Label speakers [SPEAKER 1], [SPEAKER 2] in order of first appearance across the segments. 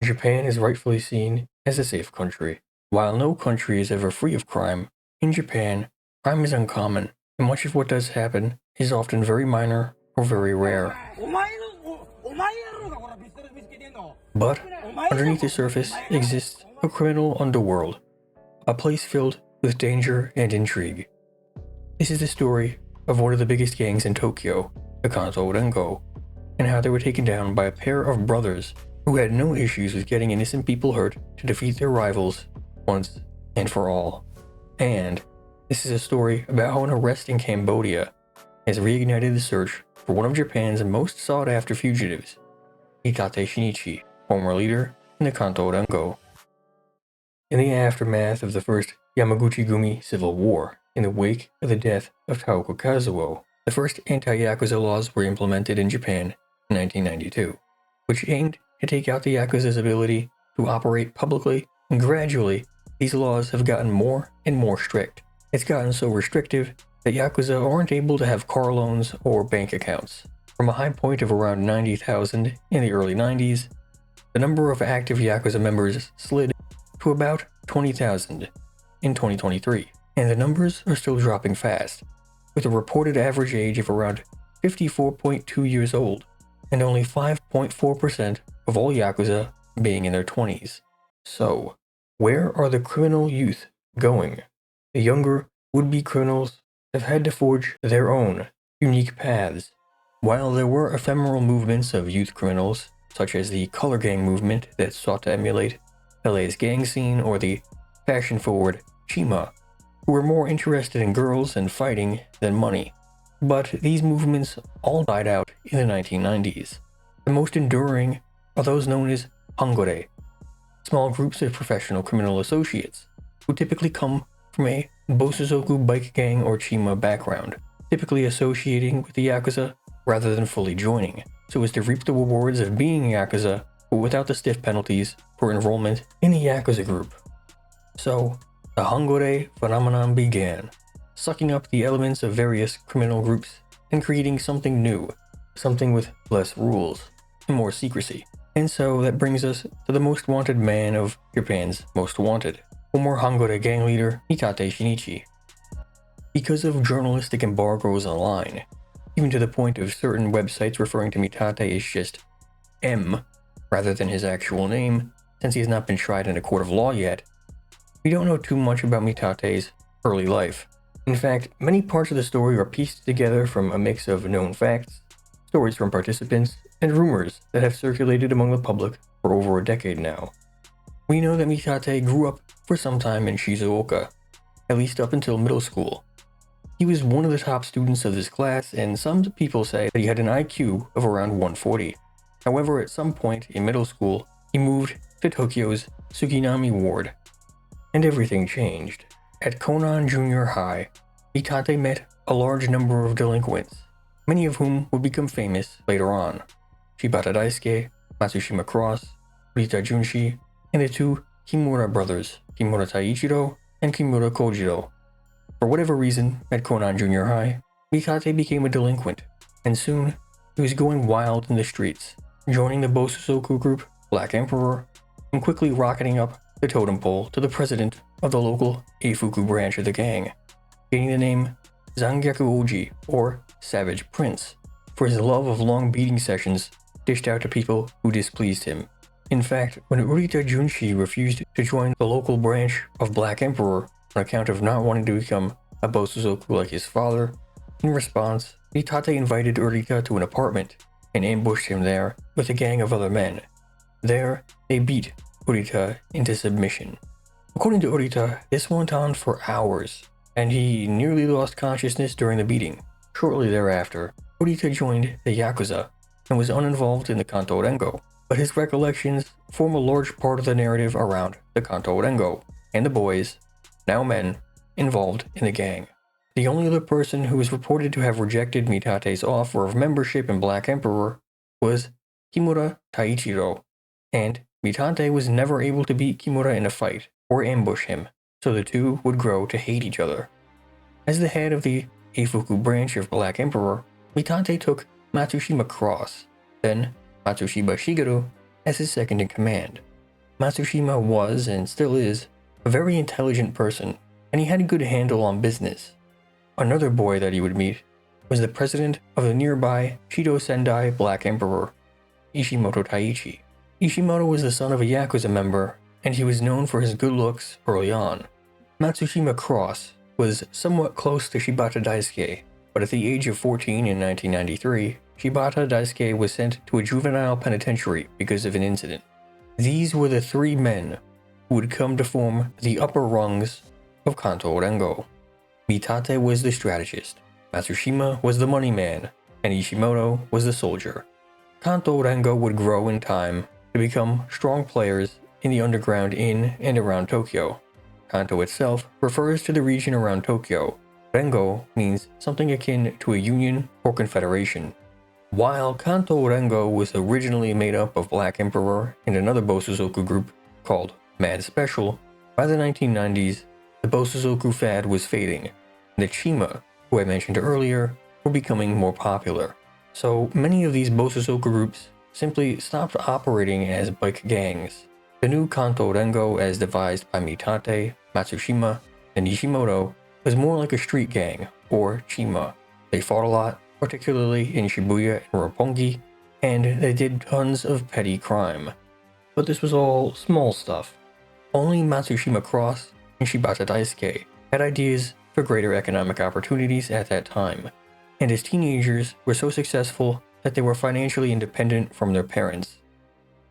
[SPEAKER 1] Japan is rightfully seen as a safe country. While no country is ever free of crime, in Japan, crime is uncommon, and much of what does happen is often very minor or very rare. But underneath the surface exists a criminal underworld, a place filled with danger and intrigue. This is the story of one of the biggest gangs in Tokyo, the Kanto Rengo, and how they were taken down by a pair of brothers who had no issues with getting innocent people hurt to defeat their rivals once and for all. And this is a story about how an arrest in Cambodia has reignited the search for one of Japan's most sought-after fugitives, Hitate Shinichi, former leader in the Kanto Rengo. In the aftermath of the first Yamaguchi-gumi civil war, in the wake of the death of Taoko Kazuo, the first anti-Yakuza laws were implemented in Japan in 1992, which aimed to take out the Yakuza's ability to operate publicly, and gradually, these laws have gotten more and more strict. It's gotten so restrictive that Yakuza aren't able to have car loans or bank accounts. From a high point of around 90,000 in the early 90s, the number of active Yakuza members slid to about 20,000 in 2023, and the numbers are still dropping fast, with a reported average age of around 54.2 years old, and only 5.4% of all Yakuza being in their 20s. So, where are the criminal youth going? The younger would-be criminals have had to forge their own unique paths. While there were ephemeral movements of youth criminals, such as the color gang movement that sought to emulate LA's gang scene, or the fashion-forward Chima, who were more interested in girls and fighting than money. But these movements all died out in the 1990s. The most enduring are those known as Hangure, small groups of professional criminal associates, who typically come from a Bosozoku bike gang or Chima background, typically associating with the Yakuza rather than fully joining, so as to reap the rewards of being Yakuza, but without the stiff penalties for enrollment in the Yakuza group. So, the Hangure phenomenon began, sucking up the elements of various criminal groups and creating something new, something with less rules and more secrecy. And so that brings us to the most wanted man of Japan's most wanted, former Hangure gang leader Hitate Shinichi. Because of journalistic embargoes online, even to the point of certain websites referring to Hitate as just M rather than his actual name, since he has not been tried in a court of law yet, we don't know too much about Hitate's early life. In fact, many parts of the story are pieced together from a mix of known facts, stories from participants, and rumors that have circulated among the public for over a decade now. We know that Hitate grew up for some time in Shizuoka, at least up until middle school. He was one of the top students of his class, and some people say that he had an IQ of around 140. However, at some point in middle school, he moved to Tokyo's Suginami ward, and everything changed. At Konan Junior High, Hitate met a large number of delinquents, many of whom would become famous later on. Shibata Daisuke, Matsushima Cross, Rita Junshi, and the two Kimura Brothers, Kimura Taiichiro and Kimura Kojiro. For whatever reason, at Konan Junior High, Hitate became a delinquent, and soon he was going wild in the streets, joining the Bosozoku group, Black Emperor, and quickly rocketing up the totem pole to the president of the local Eifuku branch of the gang, gaining the name Zangyaku Oji, or Savage Prince, for his love of long beating sessions dished out to people who displeased him. In fact, when Urita Junshi refused to join the local branch of Black Emperor on account of not wanting to become a Bosozoku like his father, in response, Hitate invited Urita to an apartment and ambushed him there with a gang of other men. There, they beat Urita into submission. According to Urita, this went on for hours, and he nearly lost consciousness during the beating. Shortly thereafter, Urita joined the Yakuza and was uninvolved in the Kanto Rengo, but his recollections form a large part of the narrative around the Kanto Rengo and the boys, now men, involved in the gang. The only other person who is reported to have rejected Hitate's offer of membership in Black Emperor was Kimura Taiichiro, and Hitate was never able to beat Kimura in a fight or ambush him, so the two would grow to hate each other. As the head of the Eifuku branch of Black Emperor, Hitate took Matsushima Cross, then Matsushima Shigeru, as his second in command, Matsushima was, and still is, a very intelligent person, and he had a good handle on business. Another boy that he would meet was the president of the nearby Shido Sendai Black Emperor, Ishimoto Taichi. Ishimoto was the son of a Yakuza member, and he was known for his good looks early on. Matsushima Cross was somewhat close to Shibata Daisuke, but at the age of 14 in 1993, Shibata Daisuke was sent to a juvenile penitentiary because of an incident. These were the three men who would come to form the upper rungs of Kanto Rengo. Mitate was the strategist, Matsushima was the money man, and Ishimoto was the soldier. Kanto Rengo would grow in time to become strong players in the underground in and around Tokyo. Kanto itself refers to the region around Tokyo. Rengo means something akin to a union or confederation. While Kanto Rengo was originally made up of Black Emperor and another Bosozoku group called Mad Special, by the 1990s, the Bosozoku fad was fading, and the Chima, who I mentioned earlier, were becoming more popular. So many of these Bosozoku groups simply stopped operating as bike gangs. The new Kanto Rengo, as devised by Mitate, Matsushima, and Ishimoto, was more like a street gang, or Chima. They fought a lot, particularly in Shibuya and Roppongi, and they did tons of petty crime. But this was all small stuff. Only Matsushima Cross and Shibata Daisuke had ideas for greater economic opportunities at that time, and as teenagers were so successful that they were financially independent from their parents.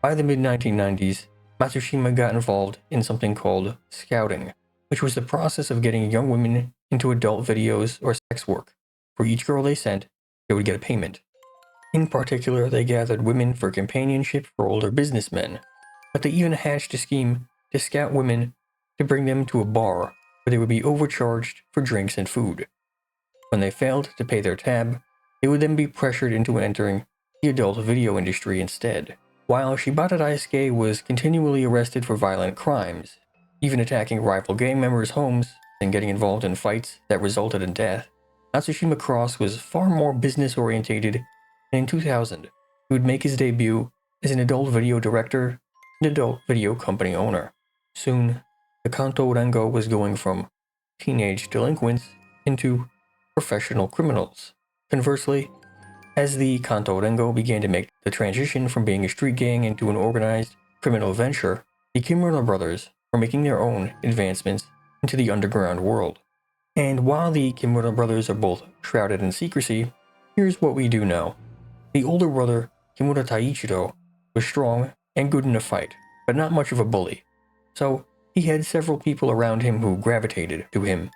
[SPEAKER 1] By the mid-1990s, Matsushima got involved in something called scouting, which was the process of getting young women into adult videos or sex work. For each girl they sent, they would get a payment. In particular, they gathered women for companionship for older businessmen, but they even hatched a scheme to scout women to bring them to a bar where they would be overcharged for drinks and food. When they failed to pay their tab, they would then be pressured into entering the adult video industry instead. While Shibata Daisuke was continually arrested for violent crimes, even attacking rival gang members' homes and getting involved in fights that resulted in death, Matsushima Cross was far more business-orientated, and in 2000, he would make his debut as an adult video director and adult video company owner. Soon, the Kanto Rengo was going from teenage delinquents into professional criminals. Conversely, as the Kanto Rengo began to make the transition from being a street gang into an organized criminal venture, the Kimura Brothers were making their own advancements into the underground world. And while the Kimura Brothers are both shrouded in secrecy, here's what we do know. The older brother, Kimura Taichiro, was strong and good in a fight, but not much of a bully. So he had several people around him who gravitated to him.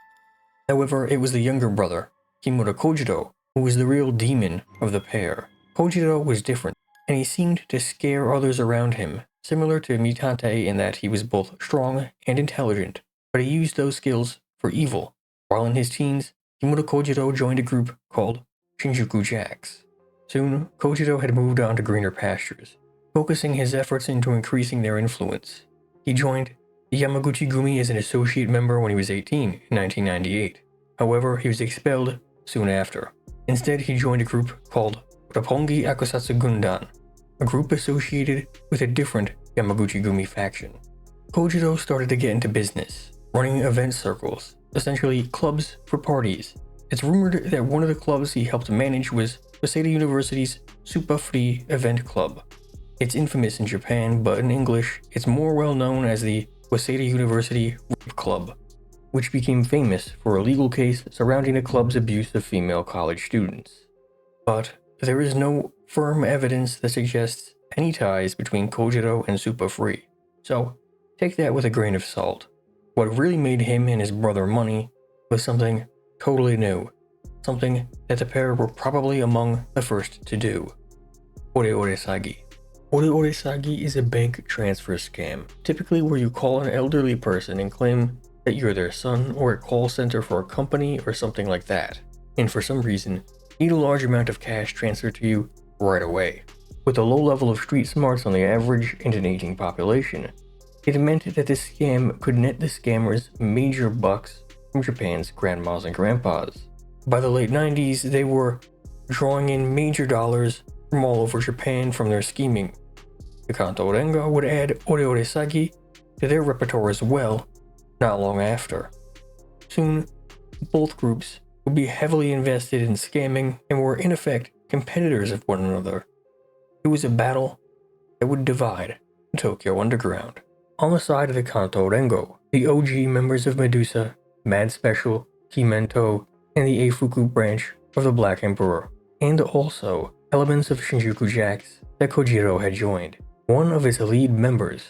[SPEAKER 1] However, it was the younger brother, Kimura Kojiro, who was the real demon of the pair. Kojiro was different, and he seemed to scare others around him, similar to Mitate in that he was both strong and intelligent, but he used those skills for evil. While in his teens, Kimura Kojiro joined a group called Shinjuku Jacks. Soon, Kojiro had moved on to greener pastures, focusing his efforts into increasing their influence. He joined the Yamaguchi Gumi as an associate member when he was 18 in 1998. However, he was expelled soon after. Instead, he joined a group called Roppongi Akusatsu Gundan, a group associated with a different Yamaguchi Gumi faction. Kojiro started to get into business, running event circles, essentially clubs for parties. It's rumored that one of the clubs he helped manage was Waseda University's Super Free Event Club. It's infamous in Japan, but in English, it's more well known as the Waseda University Rape Club, which became famous for a legal case surrounding the club's abuse of female college students. But there is no firm evidence that suggests any ties between Kojiro and Super Free, so take that with a grain of salt. What really made him and his brother money was something totally new, something that the pair were probably among the first to do. Ore Ore Sagi. Ore Ore Sagi is a bank transfer scam, typically where you call an elderly person and claim that you're their son or a call center for a company or something like that, and for some reason, need a large amount of cash transferred to you right away. With a low level of street smarts on the average and an aging population, it meant that this scam could net the scammers major bucks from Japan's grandmas and grandpas. By the late 90s, they were drawing in major dollars from all over Japan from their scheming. The Kanto Rengo would add Oreore Sagi to their repertoire as well, not long after. Soon, both groups would be heavily invested in scamming and were in effect competitors of one another. It was a battle that would divide the Tokyo underground. On the side of the Kanto Rengo, the OG members of Medusa, Mad Special, Kimento, and the Eifuku branch of the Black Emperor, and also elements of Shinjuku Jacks that Kojiro had joined. One of its lead members,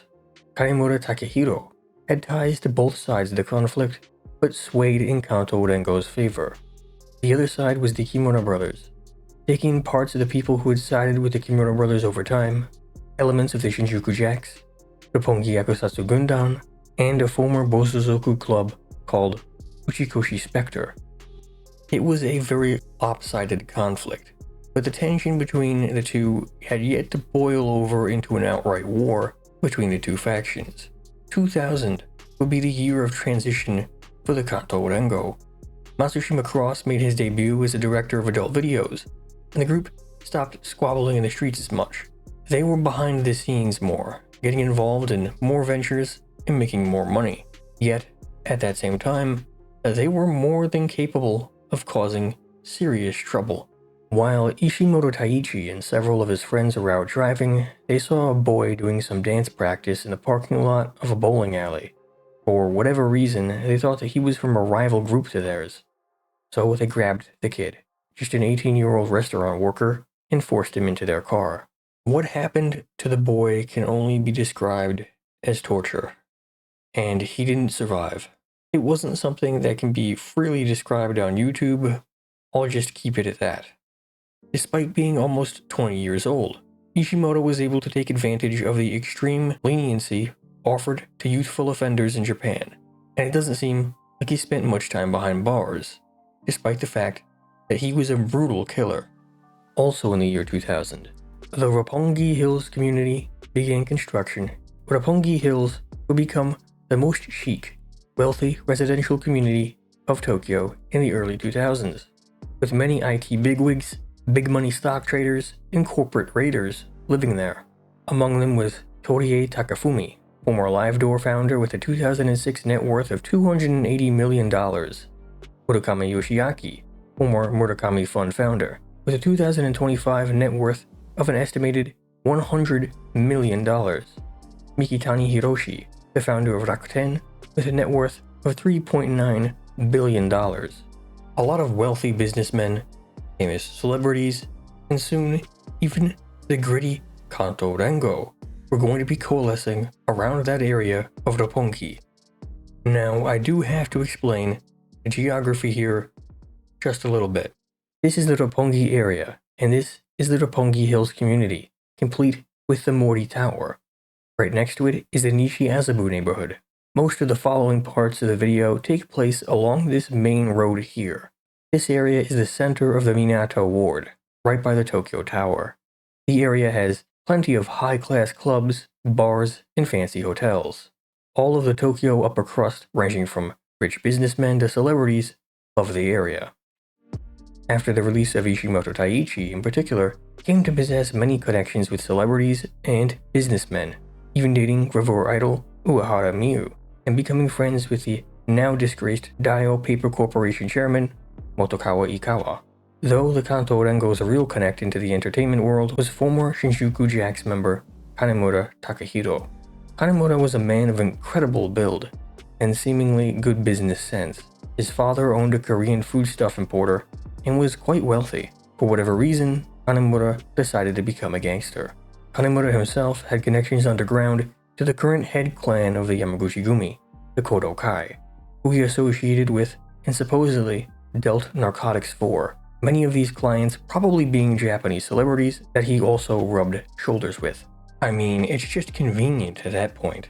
[SPEAKER 1] Kaimura Takehiro, had ties to both sides of the conflict, but swayed in Kanto Rengo's favor. The other side was the Kimura Brothers, taking parts of the people who had sided with the Kimura Brothers over time, elements of the Shinjuku Jacks, Roppongi Yakusatsu Gundan, and a former Bosozoku club called Uchikoshi Spectre. It was a very lopsided conflict, but the tension between the two had yet to boil over into an outright war between the two factions. 2000 would be the year of transition for the Kanto Rengo. Matsushima Cross made his debut as a director of adult videos, and the group stopped squabbling in the streets as much. They were behind the scenes more, getting involved in more ventures and making more money. Yet, at that same time, they were more than capable of causing serious trouble. While Ishimoto Taichi and several of his friends were out driving, they saw a boy doing some dance practice in the parking lot of a bowling alley. For whatever reason, they thought that he was from a rival group to theirs. So they grabbed the kid, just an 18-year-old restaurant worker, and forced him into their car. What happened to the boy can only be described as torture. And he didn't survive. It wasn't something that can be freely described on YouTube. I'll just keep it at that. Despite being almost 20 years old, Ishimoto was able to take advantage of the extreme leniency offered to youthful offenders in Japan, and it doesn't seem like he spent much time behind bars, despite the fact that he was a brutal killer. Also in the year 2000, the Roppongi Hills community began construction. Roppongi Hills would become the most chic, wealthy residential community of Tokyo in the early 2000s, with many IT bigwigs, big money stock traders, and corporate raiders living there. Among them was Torie Takafumi, former Live Door founder with a 2006 net worth of $280 million. Murakami Yoshiaki, former Murakami Fund founder, with a 2025 net worth of an estimated $100 million. Mikitani Hiroshi, the founder of Rakuten, with a net worth of $3.9 billion. A lot of wealthy businessmen, famous celebrities, and soon even the gritty Kanto Rengo were going to be coalescing around that area of Roppongi. Now, I do have to explain the geography here just a little bit. This is the Roppongi area, and this is the Roppongi Hills community, complete with the Mori Tower. Right next to it is the Nishi-Azabu neighborhood. Most of the following parts of the video take place along this main road here. This area is the center of the Minato ward, right by the Tokyo Tower. The area has plenty of high-class clubs, bars, and fancy hotels. All of the Tokyo upper crust, ranging from rich businessmen to celebrities, love the area. After the release of Ishimoto Taichi in particular, came to possess many connections with celebrities and businessmen, even dating gravure idol Uehara Miyu, and becoming friends with the now disgraced Dio Paper Corporation chairman Motokawa Ikawa. Though the Kanto Rengo's real connect into the entertainment world was former Shinjuku Jacks member Kanemura Takehiro. Kanemura was a man of incredible build and seemingly good business sense. His father owned a Korean foodstuff importer and was quite wealthy. For whatever reason, Kanemura decided to become a gangster. Kanemura himself had connections underground to the current head clan of the Yamaguchi-gumi, the Kodo Kai, who he associated with and supposedly dealt narcotics for, many of these clients probably being Japanese celebrities that he also rubbed shoulders with. I mean, it's just convenient at that point.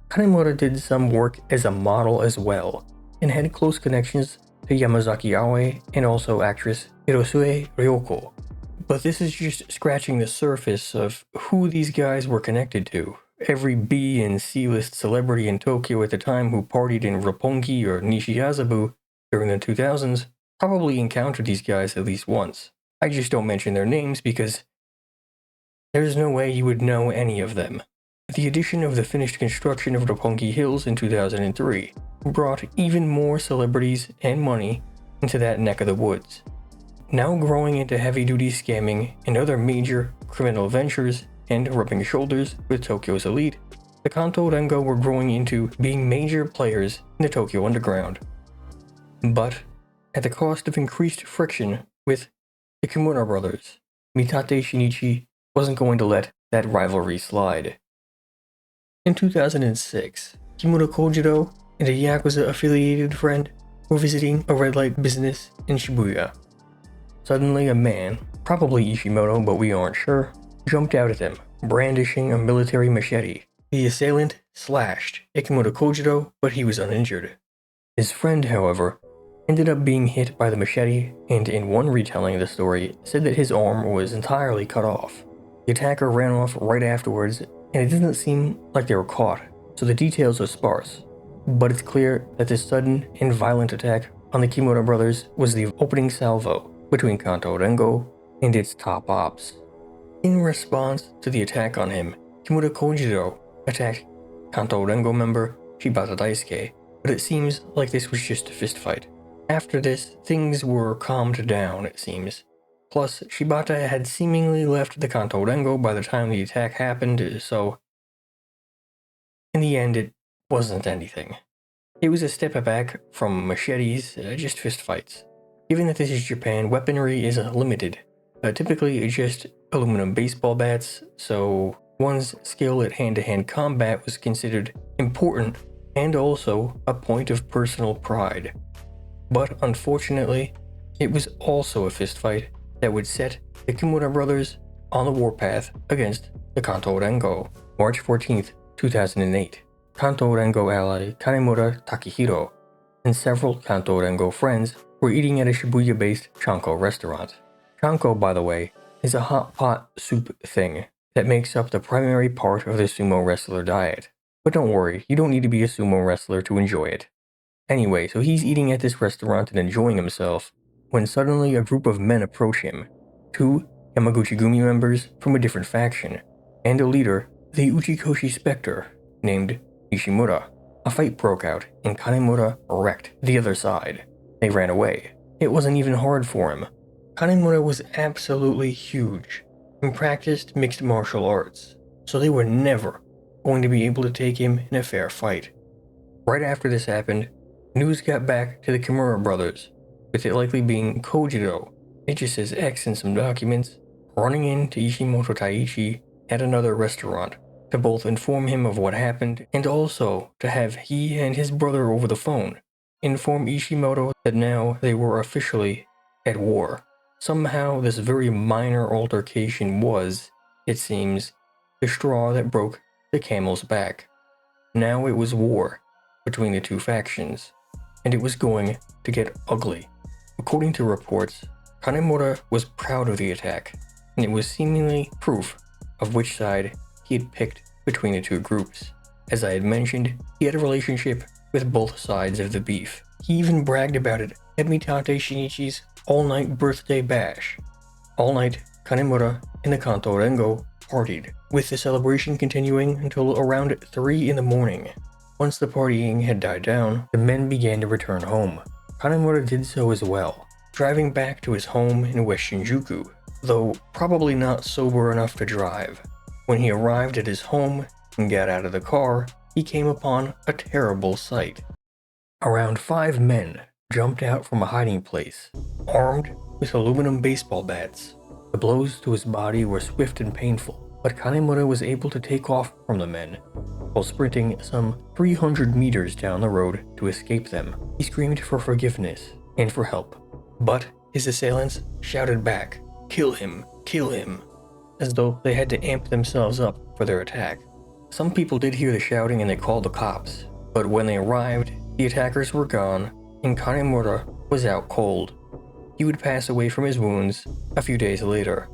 [SPEAKER 1] Kanemura did some work as a model as well, and had close connections to Yamazaki Aoi and also actress Hirosue Ryoko. But this is just scratching the surface of who these guys were connected to. Every B and C-list celebrity in Tokyo at the time who partied in Roppongi or Nishi-Azabu during the 2000s probably encountered these guys at least once. I just don't mention their names because There's no way you would know any of them. The addition of the finished construction of Roppongi Hills in 2003 brought even more celebrities and money into that neck of the woods. Now growing into heavy-duty scamming and other major criminal ventures and rubbing shoulders with Tokyo's elite, the Kanto Rengo were growing into being major players in the Tokyo underground. But at the cost of increased friction with the Kimura Brothers, Mitate Shinichi wasn't going to let that rivalry slide. In 2006, Kimura Kojiro and a Yakuza-affiliated friend were visiting a red light business in Shibuya. Suddenly a man, probably Ishimoto but we aren't sure, jumped out at them, brandishing a military machete. The assailant slashed at Kimura Kojiro, but he was uninjured. His friend, however, ended up being hit by the machete and in one retelling of the story said that his arm was entirely cut off. The attacker ran off right afterwards and it doesn't seem like they were caught, so the details are sparse. But it's clear that this sudden and violent attack on the Kimura brothers was the opening salvo between Kanto Rengo and its top ops. In response to the attack on him, Kimura Kojiro attacked Kanto Rengo member Shibata Daisuke, but it seems like this was just a fistfight. After this, things were calmed down, it seems. Plus, Shibata had seemingly left the Kanto Rengo by the time the attack happened, so in the end it wasn't anything. It was a step back from machetes, just fistfights. Given that this is Japan, weaponry is limited, typically just aluminum baseball bats, so one's skill at hand-to-hand combat was considered important and also a point of personal pride. But unfortunately, it was also a fistfight that would set the Kimura brothers on the warpath against the Kanto Rengo. March 14th, 2008, Kanto Rengo ally Kanemura Takehiro and several Kanto Rengo friends were eating at a Shibuya-based Chanko restaurant. Chanko, by the way, is a hot pot soup thing that makes up the primary part of the sumo wrestler diet. But don't worry, you don't need to be a sumo wrestler to enjoy it. Anyway, so he's eating at this restaurant and enjoying himself when suddenly a group of men approach him, 2 Yamaguchi-gumi members from a different faction, and a leader, the Uchikoshi Spectre, named Ishimura. A fight broke out and Kanemura wrecked the other side. They ran away. It wasn't even hard for him. Kanemura was absolutely huge and practiced mixed martial arts, so they were never going to be able to take him in a fair fight. Right after this happened, news got back to the Kimura brothers, with it likely being Kojiro, it just says X in some documents, running into Ishimoto Taichi at another restaurant to both inform him of what happened and also to have he and his brother over the phone inform Ishimoto that now they were officially at war. Somehow this very minor altercation was, it seems, the straw that broke the camel's back. Now it was war between the two factions, and it was going to get ugly. According to reports, Kanemura was proud of the attack, and it was seemingly proof of which side he had picked between the two groups. As I had mentioned, he had a relationship with both sides of the beef. He even bragged about it at Mitate Shinichi's all-night birthday bash. All night, Kanemura and the Kanto Rengo partied, with the celebration continuing until around 3 in the morning. Once the partying had died down, the men began to return home. Kanemura did so as well, driving back to his home in West Shinjuku, though probably not sober enough to drive. When he arrived at his home and got out of the car, he came upon a terrible sight. Around 5 men jumped out from a hiding place, armed with aluminum baseball bats. The blows to his body were swift and painful, but Kanemura was able to take off from the men, while sprinting some 300 meters down the road to escape them. He screamed for forgiveness and for help, but his assailants shouted back, "Kill him, kill him," as though they had to amp themselves up for their attack. Some people did hear the shouting and they called the cops, but when they arrived, the attackers were gone and Kanemura was out cold. He would pass away from his wounds a few days later.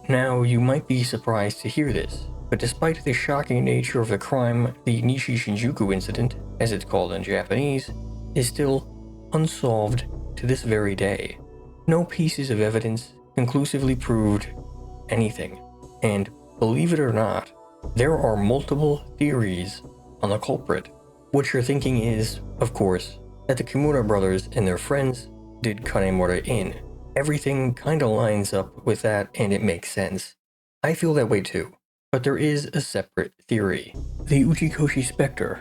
[SPEAKER 1] Now, you might be surprised to hear this, but despite the shocking nature of the crime, the Nishi Shinjuku incident, as it's called in Japanese, is still unsolved to this very day. No pieces of evidence conclusively proved anything. And believe it or not, there are multiple theories on the culprit. What you're thinking is, of course, that the Kimura brothers and their friends did Kanemura in. Everything kinda lines up with that and it makes sense. I feel that way too, but there is a separate theory. The Uchikoshi Spectre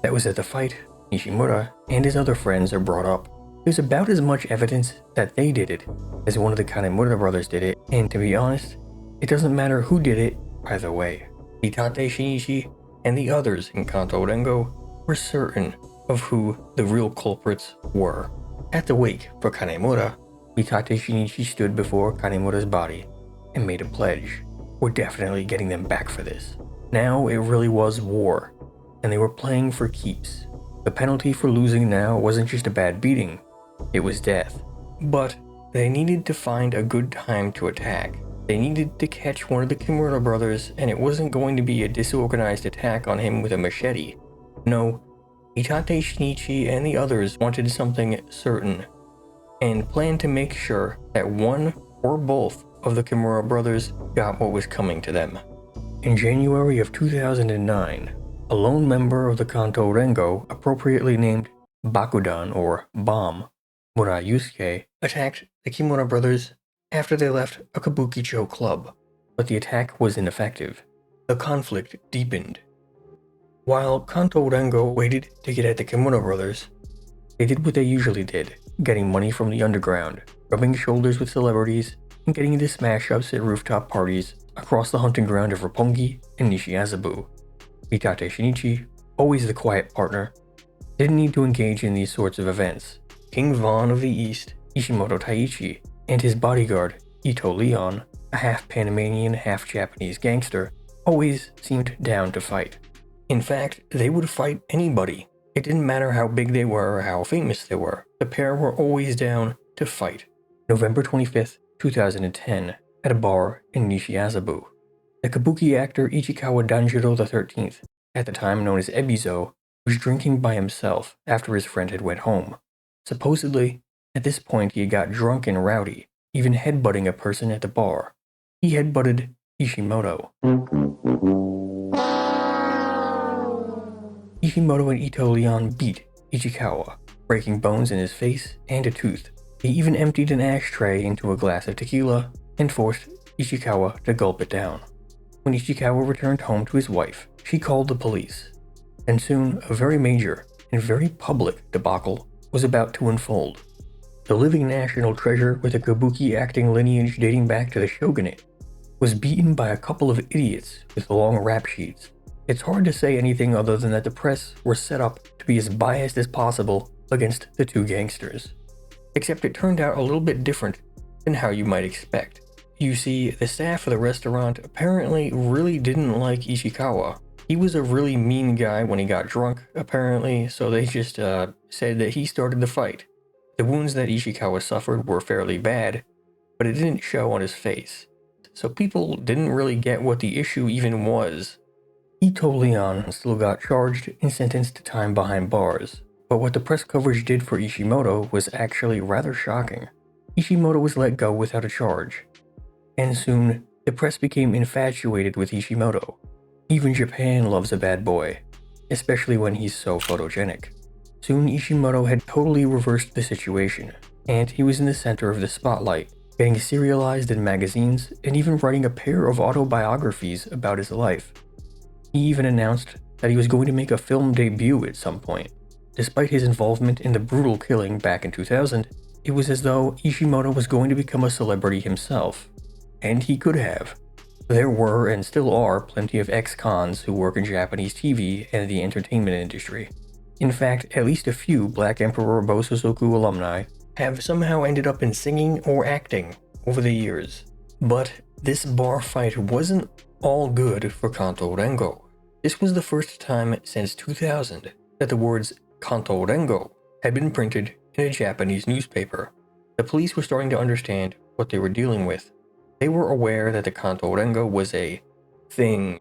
[SPEAKER 1] that was at the fight, Ishimura and his other friends are brought up. There's about as much evidence that they did it as one of the Kanemura brothers did it, and to be honest, it doesn't matter who did it either way. Hitate Shinichi and the others in Kanto Rengo were certain of who the real culprits were. At the wake for Kanemura, Hitate Shinichi stood before Kanemura's body and made a pledge. We're definitely getting them back for this. Now it really was war, and they were playing for keeps. The penalty for losing now wasn't just a bad beating, it was death. But they needed to find a good time to attack. They needed to catch one of the Kimura brothers, and it wasn't going to be a disorganized attack on him with a machete. No, Hitate Shinichi and the others wanted something certain, and planned to make sure that one or both of the Kimura brothers got what was coming to them. In January of 2009, a lone member of the Kanto Rengo, appropriately named Bakudan or Bomb, Mura Yusuke, attacked the Kimura brothers after they left a Kabukicho club, but the attack was ineffective. The conflict deepened. While Kanto Rengo waited to get at the Kimura brothers, they did what they usually did, getting money from the underground, rubbing shoulders with celebrities, and getting into smash-ups at rooftop parties across the hunting ground of Roppongi and Nishiazabu. Hitate Shinichi, always the quiet partner, didn't need to engage in these sorts of events. King Von of the East, Ishimoto Taichi, and his bodyguard, Ito Leon, a half-Panamanian, half-Japanese gangster, always seemed down to fight. In fact, they would fight anybody. It didn't matter how big they were or how famous they were. The pair were always down to fight. November 25th, 2010, at a bar in Nishiazabu. The kabuki actor Ichikawa Danjiro XIII, at the time known as Ebizo, was drinking by himself after his friend had went home. Supposedly, at this point he had got drunk and rowdy, even headbutting a person at the bar. He headbutted Ishimoto. Ishimoto and Ito Leon beat Ichikawa, breaking bones in his face and a tooth. They even emptied an ashtray into a glass of tequila and forced Ichikawa to gulp it down. When Ichikawa returned home to his wife, she called the police. And soon, a very major and very public debacle was about to unfold. The living national treasure with a kabuki acting lineage dating back to the shogunate was beaten by a couple of idiots with long rap sheets. It's hard to say anything other than that the press were set up to be as biased as possible against the two gangsters. Except it turned out a little bit different than how you might expect. You see, the staff of the restaurant apparently really didn't like Ishikawa. He was a really mean guy when he got drunk, apparently, so they just said that he started the fight. The wounds that Ishikawa suffered were fairly bad, but it didn't show on his face. So people didn't really get what the issue even was. Ito Leon still got charged and sentenced to time behind bars, but what the press coverage did for Ishimoto was actually rather shocking. Ishimoto was let go without a charge, and soon the press became infatuated with Ishimoto. Even Japan loves a bad boy, especially when he's so photogenic. Soon Ishimoto had totally reversed the situation, and he was in the center of the spotlight, getting serialized in magazines and even writing a pair of autobiographies about his life. He even announced that he was going to make a film debut at some point. Despite his involvement in the brutal killing back in 2000, it was as though Ishimoto was going to become a celebrity himself. And he could have. There were and still are plenty of ex-cons who work in Japanese TV and the entertainment industry. In fact, at least a few Black Emperor Bosozoku alumni have somehow ended up in singing or acting over the years. But this bar fight wasn't all good for Kanto Rengo. This was the first time since 2000 that the words Kanto Rengo had been printed in a Japanese newspaper. The police were starting to understand what they were dealing with. They were aware that the Kanto Rengo was a thing,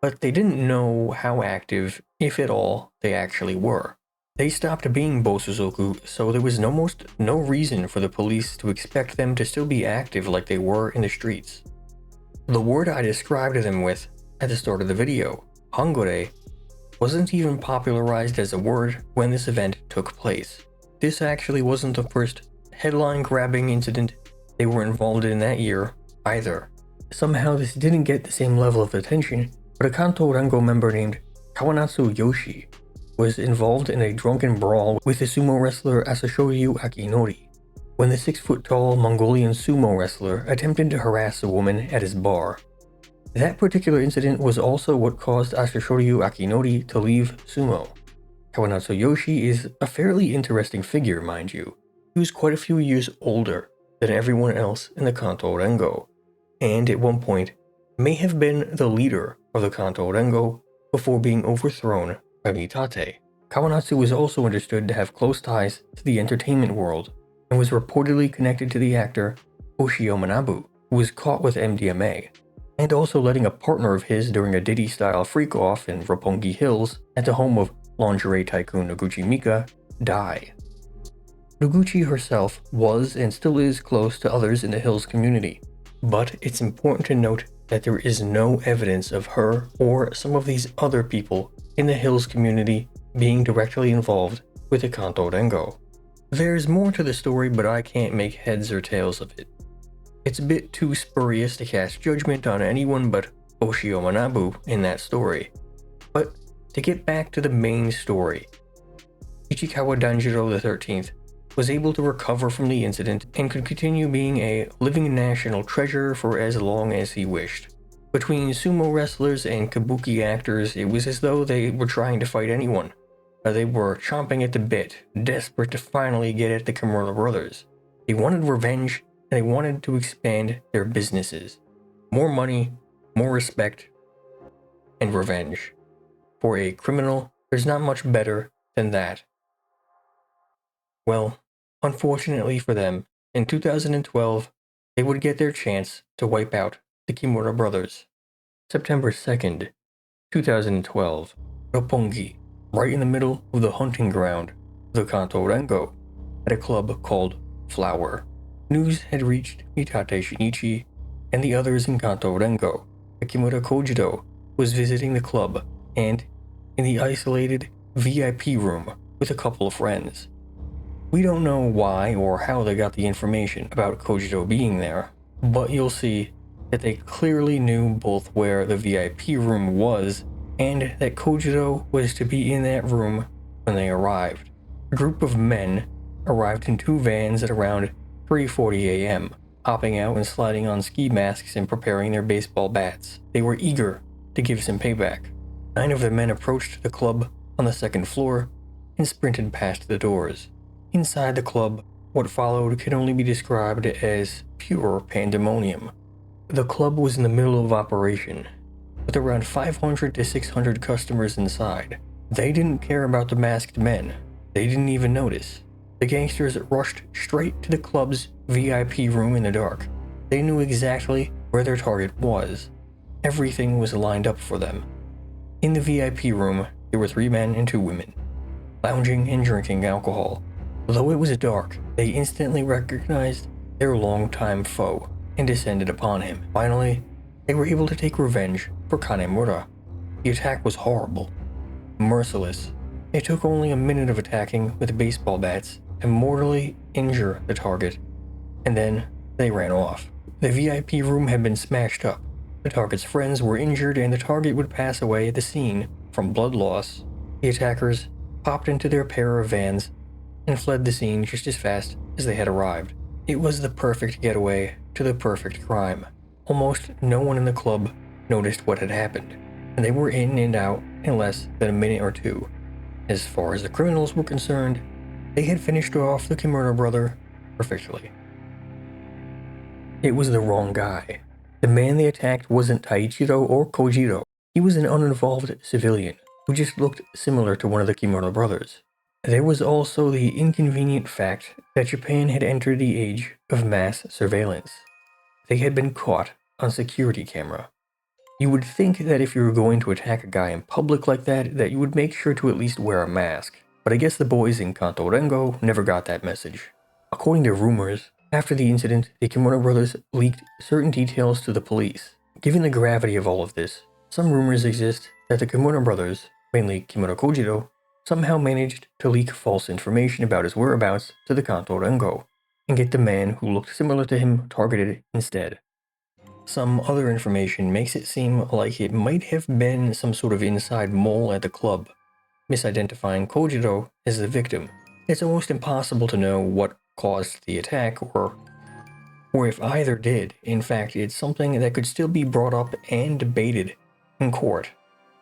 [SPEAKER 1] but they didn't know how active, if at all, they actually were. They stopped being Bosozoku, so there was almost no reason for the police to expect them to still be active like they were in the streets. The word I described them with at the start of the video, Hangure, wasn't even popularized as a word when this event took place. This actually wasn't the first headline-grabbing incident they were involved in that year either. Somehow this didn't get the same level of attention, but a Kanto Rengo member named Kawanatsu Yoshi was involved in a drunken brawl with the sumo wrestler Asashoryu Akinori when the 6-foot-tall Mongolian sumo wrestler attempted to harass a woman at his bar. That particular incident was also what caused Asashoryu Akinori to leave sumo. Kawanatsu Yoshi is a fairly interesting figure, mind you. He was quite a few years older than everyone else in the Kanto Rengo, and at one point may have been the leader of the Kanto Rengo before being overthrown by Mitate. Kawanatsu was also understood to have close ties to the entertainment world and was reportedly connected to the actor Hoshio Manabu, who was caught with MDMA, and also letting a partner of his during a Diddy-style freak-off in Roppongi Hills at the home of lingerie tycoon Noguchi Mika die. Noguchi herself was and still is close to others in the Hills community, but it's important to note that there is no evidence of her or some of these other people in the Hills community being directly involved with the Kanto Rengo. There's more to the story, but I can't make heads or tails of it. It's a bit too spurious to cast judgment on anyone but Hoshio Manabu in that story. But to get back to the main story, Ichikawa Danjiro XIII was able to recover from the incident and could continue being a living national treasure for as long as he wished. Between sumo wrestlers and kabuki actors, it was as though they were trying to fight anyone. They were chomping at the bit, desperate to finally get at the Kimura Brothers. They wanted revenge, and they wanted to expand their businesses. More money, more respect, and revenge. For a criminal, there's not much better than that. Well, unfortunately for them, in 2012, they would get their chance to wipe out the Kimura Brothers. September 2nd, 2012, Roppongi, right in the middle of the hunting ground of the Kanto Rengo, at a club called Flower. News had reached Mitate Shinichi and the others in Kanto Rengo that Kimura Kojiro was visiting the club and in the isolated VIP room with a couple of friends. We don't know why or how they got the information about Kojiro being there, but you'll see that they clearly knew both where the VIP room was and that Kojiro was to be in that room when they arrived. A group of men arrived in 2 vans at around 3:40 a.m., hopping out and sliding on ski masks and preparing their baseball bats. They were eager to give some payback. 9 of the men approached the club on the 2nd floor and sprinted past the doors. Inside the club, what followed can only be described as pure pandemonium. The club was in the middle of operation, with around 500 to 600 customers inside. They didn't care about the masked men. They didn't even notice. The gangsters rushed straight to the club's VIP room in the dark. They knew exactly where their target was. Everything was lined up for them. In the VIP room, there were 3 men and 2 women, lounging and drinking alcohol. Though it was dark, they instantly recognized their longtime foe and descended upon him. Finally, they were able to take revenge for Kanemura. The attack was horrible, merciless. It took only a minute of attacking with baseball bats to mortally injure the target, and then they ran off. The VIP room had been smashed up. The target's friends were injured and the target would pass away at the scene from blood loss. The attackers popped into their pair of vans and fled the scene just as fast as they had arrived. It was the perfect getaway to the perfect crime. Almost no one in the club noticed what had happened, and they were in and out in less than a minute or 2. As far as the criminals were concerned, they had finished off the Kimura brother perfectly. It was the wrong guy. The man they attacked wasn't Taichiro or Kojiro. He was an uninvolved civilian who just looked similar to one of the Kimura brothers. There was also the inconvenient fact that Japan had entered the age of mass surveillance. They had been caught on security camera. You would think that if you were going to attack a guy in public like that you would make sure to at least wear a mask. But I guess the boys in Kanto Rengo never got that message. According to rumors, after the incident, the Kimura brothers leaked certain details to the police. Given the gravity of all of this, some rumors exist that the Kimura Brothers, mainly Kimura Kojiro, somehow managed to leak false information about his whereabouts to the Kanto Rengo, and get the man who looked similar to him targeted instead. Some other information makes it seem like it might have been some sort of inside mole at the club, misidentifying Kojiro as the victim. It's almost impossible to know what caused the attack or if either did. In fact, it's something that could still be brought up and debated in court.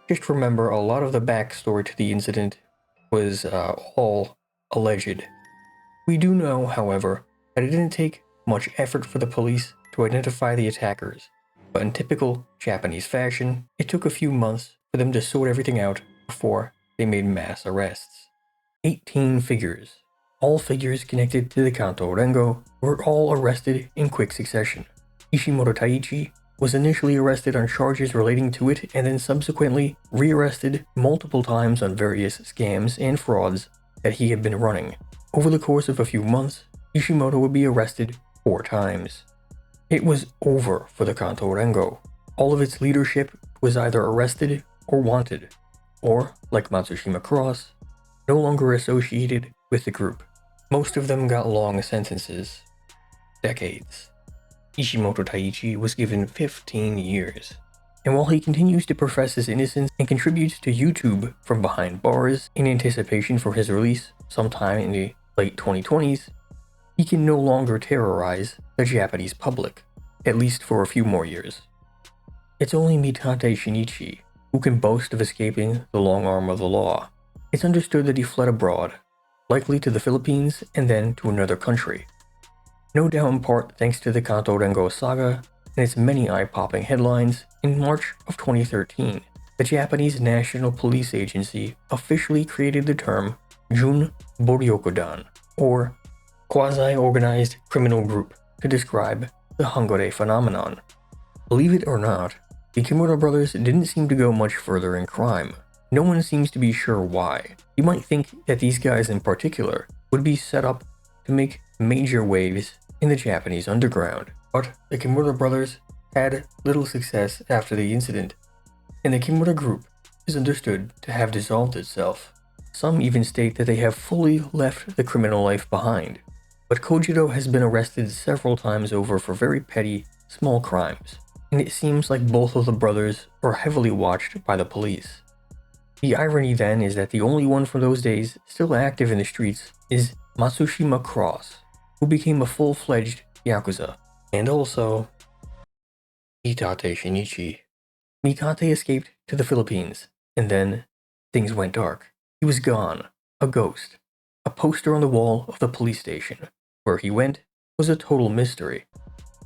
[SPEAKER 1] Just remember, a lot of the backstory to the incident was all alleged. We do know, however, that it didn't take much effort for the police to identify the attackers, but in typical Japanese fashion, it took a few months for them to sort everything out before they made mass arrests. 18 figures, all figures connected to the Kanto Rengo, were all arrested in quick succession. Ishimoto Taichi was initially arrested on charges relating to it and then subsequently rearrested multiple times on various scams and frauds that he had been running. Over the course of a few months, Ishimoto would be arrested 4 times. It was over for the Kanto Rengo. All of its leadership was either arrested or wanted, or, like Matsushima Cross, no longer associated with the group. Most of them got long sentences. Decades. Ishimoto Taichi was given 15 years. And while he continues to profess his innocence and contributes to YouTube from behind bars in anticipation for his release sometime in the late 2020s, he can no longer terrorize the Japanese public, at least for a few more years. It's only Mitate Shinichi who can boast of escaping the long arm of the law. It's understood that he fled abroad, likely to the Philippines and then to another country. No doubt in part thanks to the Kanto Rengo saga and its many eye-popping headlines. In March of 2013, the Japanese National Police Agency officially created the term Jun Boryokudan, or quasi-organized criminal group, to describe the Hangure phenomenon. Believe it or not, the Kimura brothers didn't seem to go much further in crime. No one seems to be sure why. You might think that these guys in particular would be set up to make major waves in the Japanese underground, but the Kimura brothers had little success after the incident, and the Kimura group is understood to have dissolved itself. Some even state that they have fully left the criminal life behind, but Kojiro has been arrested several times over for very petty, small crimes, and it seems like both of the brothers are heavily watched by the police. The irony then is that the only one from those days still active in the streets is Matsushima Cross, who became a full-fledged Yakuza, and also Mitate Shinichi. Mitate escaped to the Philippines, and then things went dark. He was gone, a ghost. A poster on the wall of the police station. Where he went was a total mystery,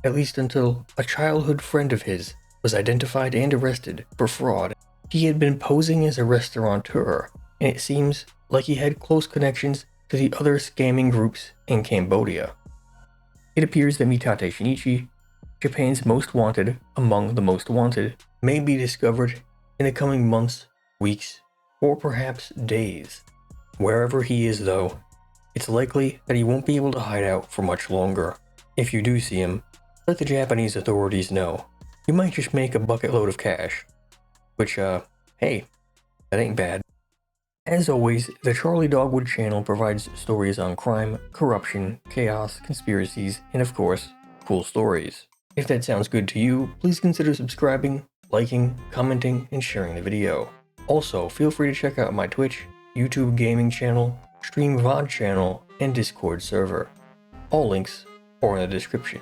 [SPEAKER 1] at least until a childhood friend of his was identified and arrested for fraud. He had been posing as a restaurateur, and it seems like he had close connections to the other scamming groups in Cambodia. It appears that Mitate Shinichi, Japan's most wanted among the most wanted, may be discovered in the coming months, weeks, or perhaps days. Wherever he is though, it's likely that he won't be able to hide out for much longer. If you do see him, let the Japanese authorities know. You might just make a bucket load of cash. Which, hey, that ain't bad. As always, the Charlie Dogwood channel provides stories on crime, corruption, chaos, conspiracies, and of course, cool stories. If that sounds good to you, please consider subscribing, liking, commenting, and sharing the video. Also, feel free to check out my Twitch, YouTube gaming channel, Stream VOD channel, and Discord server. All links are in the description.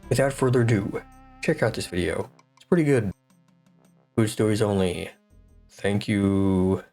[SPEAKER 1] Without further ado, check out this video. It's pretty good. Good stories only. Thank you.